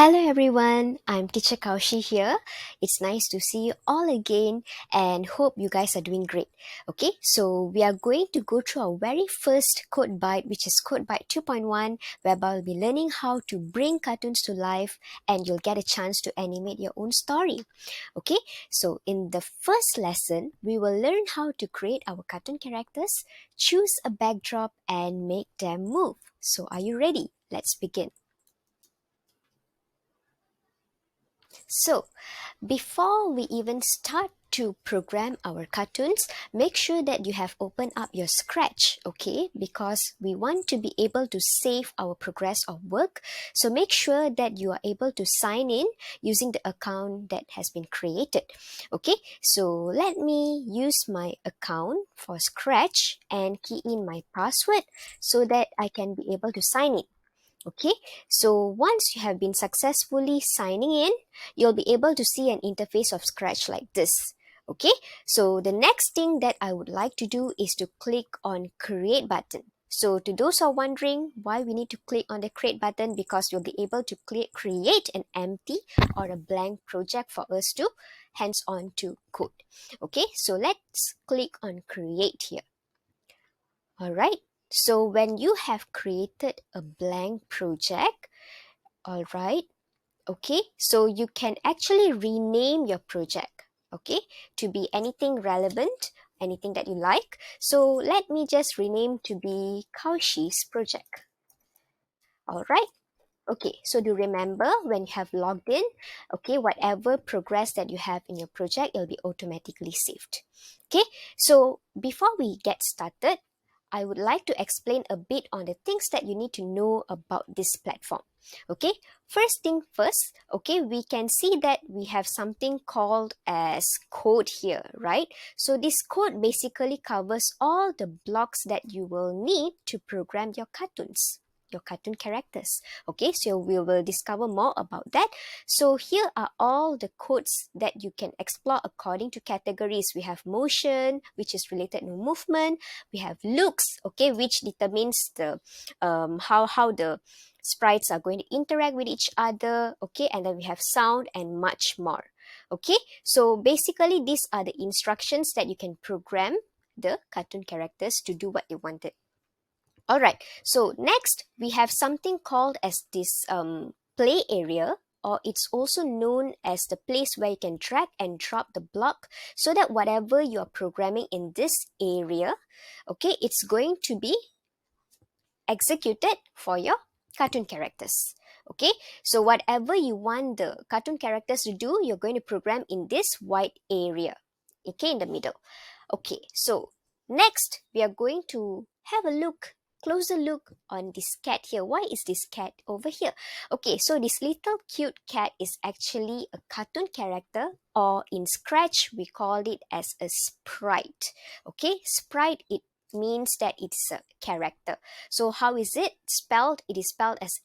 Hello everyone, I'm Teacher Kaushi here. It's nice to see you all again and hope you guys are doing great. Okay, so we are going to go through our very first CodeByte, which is CodeByte 2.1, whereby we'll be learning how to bring cartoons to life and you'll get a chance to animate your own story. Okay, so in the first lesson, we will learn how to create our cartoon characters, choose a backdrop and make them move. So are you ready? Let's begin. So, before we even start to program our cartoons, make sure that you have opened up your Scratch, okay? Because we want to be able to save our progress of work. So make sure that you are able to sign in using the account that has been created, okay? So let me use my account for Scratch and key in my password so that I can be able to sign in. Okay, so once you have been successfully signing in, you'll be able to see an interface of Scratch like this. Okay, so the next thing that I would like to do is to click on Create button. So to those who are wondering why we need to click on the Create button, because you'll be able to create an empty or a blank project for us to hands-on to code. Okay, so let's click on Create here. All right. So when you have created a blank project, all right, okay, so you can actually rename your project, okay, to be anything relevant, anything that you like. So let me just rename to be Kaushi's project. All right. Okay, so do remember when you have logged in, okay, whatever progress that you have in your project, it'll be automatically saved. Okay, so before we get started, I would like to explain a bit on the things that you need to know about this platform. Okay, first thing first, okay, we can see that we have something called as code here, right? So this code basically covers all the blocks that you will need to program your cartoons, your cartoon characters. Okay, so we will discover more about that. So here are all the codes that you can explore according to categories. We have motion, which is related to movement. We have looks, okay, which determines the how the sprites are going to interact with each other. Okay, and then we have sound and much more. Okay, so basically these are the instructions that you can program the cartoon characters to do what you wanted. All right, so next we have something called as this play area, or it's also known as the place where you can drag and drop the block so that whatever you are programming in this area, okay, it's going to be executed for your cartoon characters. Okay, so whatever you want the cartoon characters to do, you're going to program in this white area, okay, in the middle. Okay, so next we are going to have a closer look on this cat here. Why is this cat over here? Okay, so this little cute cat is actually a cartoon character, or in Scratch we called it as a sprite. Okay, sprite, it means that it's a character. So how is it spelled? It is spelled as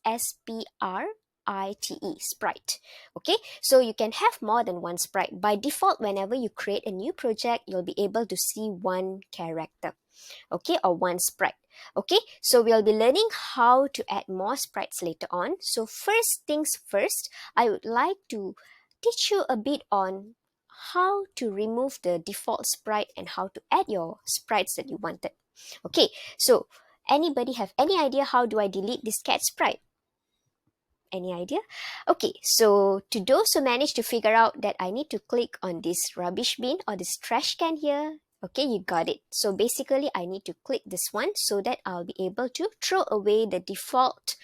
Sprite, sprite. Okay, so you can have more than one sprite. By default, whenever you create a new project, you'll be able to see one character, okay, or one sprite. Okay, so we'll be learning how to add more sprites later on. So first things first, I would like to teach you a bit on how to remove the default sprite and how to add your sprites that you wanted. Okay, so anybody have any idea how do I delete this cat sprite? Any idea? Okay, so to those who managed to figure out that I need to click on this rubbish bin or this trash can here, okay, you got it. So basically I need to click this one so that I'll be able to throw away the default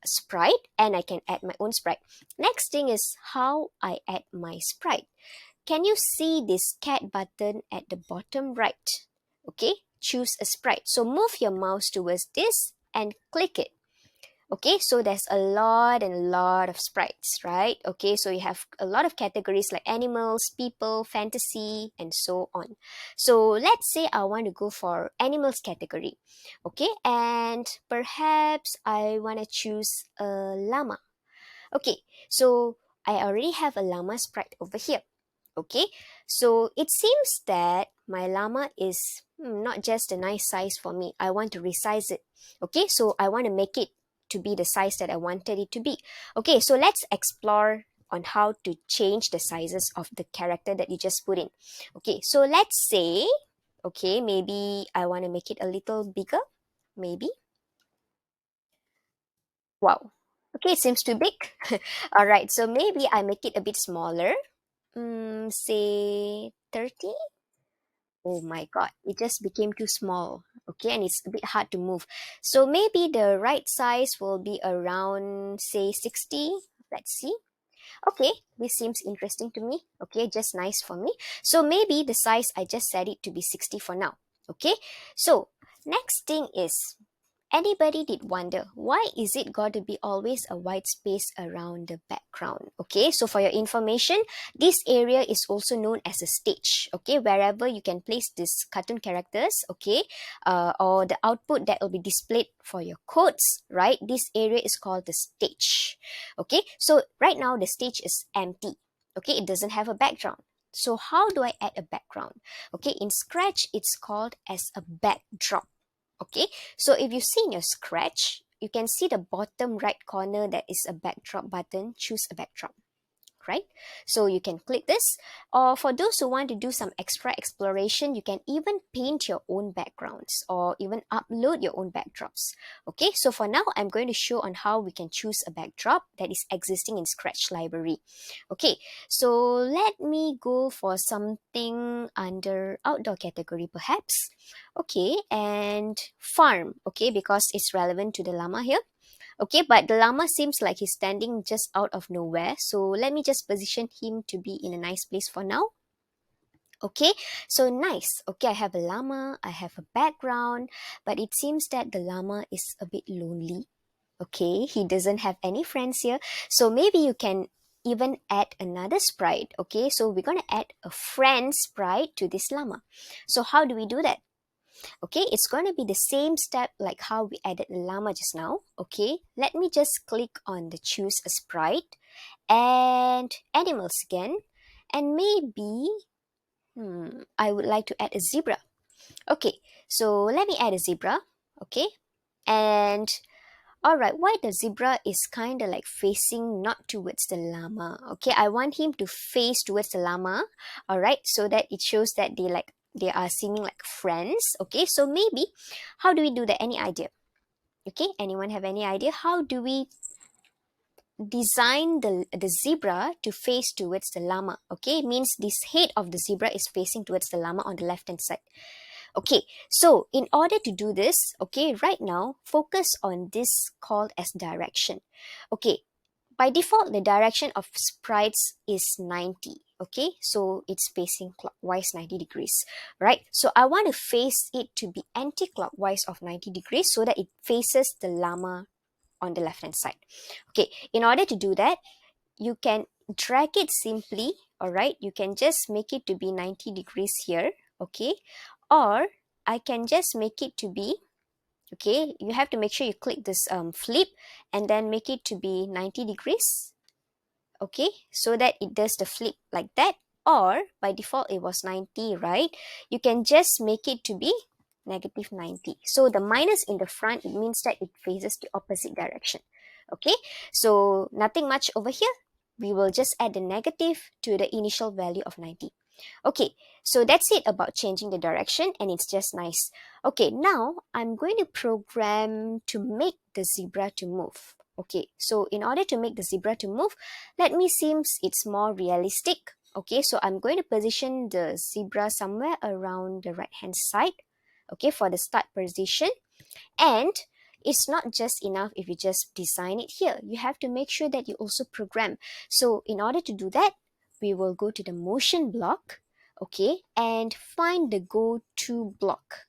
sprite and I can add my own sprite. Next thing is how I add my sprite. Can you see this cat button at the bottom right? Okay, choose a sprite. So move your mouse towards this and click it. Okay, so there's a lot and a lot of sprites, right? Okay, so you have a lot of categories like animals, people, fantasy, and so on. So let's say I want to go for animals category. Okay, and perhaps I want to choose a llama. Okay, so I already have a llama sprite over here. Okay, so it seems that my llama is not just a nice size for me. I want to resize it. Okay, so I want to make it to be the size that I wanted it to be. Okay, so let's explore on how to change the sizes of the character that you just put in. Okay, so let's say, okay, maybe I want to make it a little bigger, maybe. Wow. Okay, it seems too big. All right, so maybe I make it a bit smaller. Say 30. Oh my God, it just became too small. Okay, and it's a bit hard to move. So maybe the right size will be around, say, 60. Let's see. Okay, this seems interesting to me. Okay, just nice for me. So maybe the size, I just set it to be 60 for now. Okay, so next thing is, anybody did wonder, why is it got to be always a white space around the background? Okay, so for your information, this area is also known as a stage. Okay, wherever you can place these cartoon characters, okay, or the output that will be displayed for your codes, right? This area is called the stage. Okay, so right now the stage is empty. Okay, it doesn't have a background. So how do I add a background? Okay, in Scratch, it's called as a backdrop. Okay, so if you see in your Scratch, you can see the bottom right corner that is a backdrop button. Choose a backdrop, right? So you can click this, or for those who want to do some extra exploration, you can even paint your own backgrounds or even upload your own backdrops. Okay, so for now, I'm going to show on how we can choose a backdrop that is existing in Scratch library. Okay, so let me go for something under outdoor category perhaps. Okay, and farm, okay, because it's relevant to the llama here. Okay, but the llama seems like he's standing just out of nowhere. So let me just position him to be in a nice place for now. Okay, so nice. Okay, I have a llama, I have a background, but it seems that the llama is a bit lonely. Okay, he doesn't have any friends here. So maybe you can even add another sprite. Okay, so we're going to add a friend sprite to this llama. So how do we do that? Okay, it's going to be the same step like how we added the llama just now. Okay, let me just click on the choose a sprite and animals again, and maybe I would like to add a zebra. Okay, so let me add a zebra. Okay, and all right, why the zebra is kind of like facing not towards the llama? Okay, I want him to face towards the llama. All right, so that it shows that they are seeming like friends. Okay, so maybe how do we do that? Any idea? Okay, anyone have any idea? How do we design the zebra to face towards the llama? Okay, it means this head of the zebra is facing towards the llama on the left hand side. Okay, so in order to do this, okay, right now, focus on this called as direction. Okay, by default, the direction of sprites is 90. Okay, so it's facing clockwise 90 degrees, right? So I want to face it to be anti-clockwise of 90 degrees so that it faces the llama on the left hand side. Okay, in order to do that, you can drag it simply. All right, you can just make it to be 90 degrees here. Okay, or I can just make it to be, okay, you have to make sure you click this flip and then make it to be 90 degrees. Okay, so that it does the flip like that, or by default it was 90, right? You can just make it to be negative 90. So the minus in the front, it means that it faces the opposite direction. Okay, so nothing much over here. We will just add the negative to the initial value of 90. Okay, so that's it about changing the direction, and it's just nice. Okay, now I'm going to program to make the zebra to move. Okay, so in order to make the zebra to move, let me see it's more realistic. Okay, so I'm going to position the zebra somewhere around the right hand side. Okay, for the start position. And it's not just enough if you just design it here. You have to make sure that you also program. So in order to do that, we will go to the motion block, okay, and find the go to block.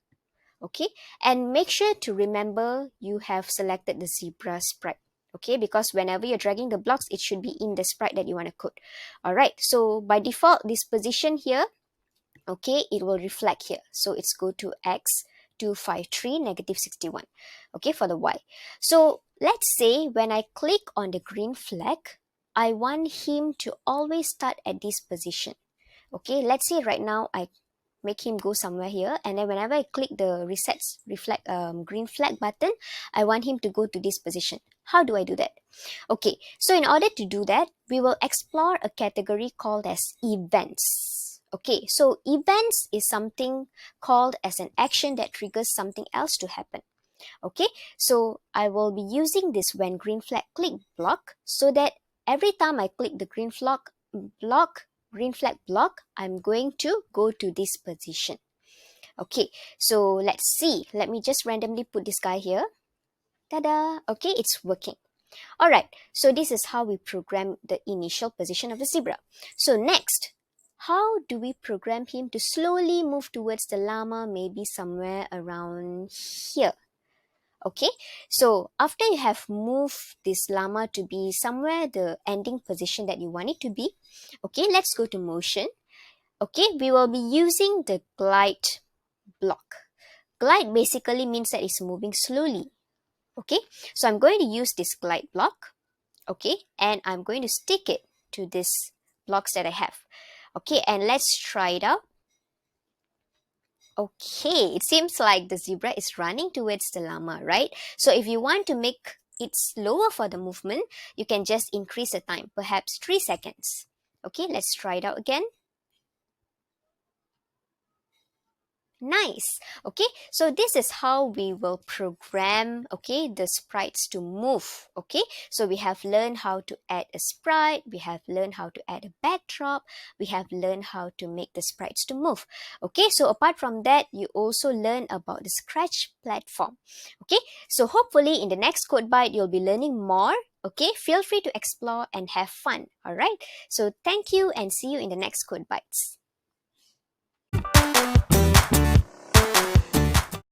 Okay, and make sure to remember you have selected the zebra sprite. Okay, because whenever you're dragging the blocks, it should be in the sprite that you want to code. All right, so by default, this position here, okay, it will reflect here. So it's go to x 253 negative 61. Okay, for the y. So let's say when I click on the green flag, I want him to always start at this position. Okay, let's say right now I make him go somewhere here, and then whenever I click the green flag button, I want him to go to this position. How do I do that? Okay, so in order to do that, we will explore a category called as events. Okay, so events is something called as an action that triggers something else to happen. Okay, so I will be using this when green flag click block, so that every time I click the green flag block, I'm going to go to this position. Okay, so let's see. Let me just randomly put this guy here. Ta-da! Okay, it's working. Alright, so this is how we program the initial position of the zebra. So next, how do we program him to slowly move towards the llama, maybe somewhere around here? Okay, so after you have moved this llama to be somewhere the ending position that you want it to be, okay, let's go to motion. Okay, we will be using the glide block. Glide basically means that it's moving slowly. Okay, so I'm going to use this glide block. Okay, and I'm going to stick it to these blocks that I have. Okay, and let's try it out. Okay, it seems like the zebra is running towards the llama, right? So if you want to make it slower for the movement, you can just increase the time, perhaps 3 seconds. Okay, let's try it out again. Nice. Okay, so this is how we will program, okay, the sprites to move. Okay, so we have learned how to add a sprite, we have learned how to add a backdrop, we have learned how to make the sprites to move. Okay, so apart from that, you also learn about the Scratch platform. Okay, so hopefully in the next CodeByte, you'll be learning more. Okay, feel free to explore and have fun. All right, so thank you and see you in the next CodeBytes.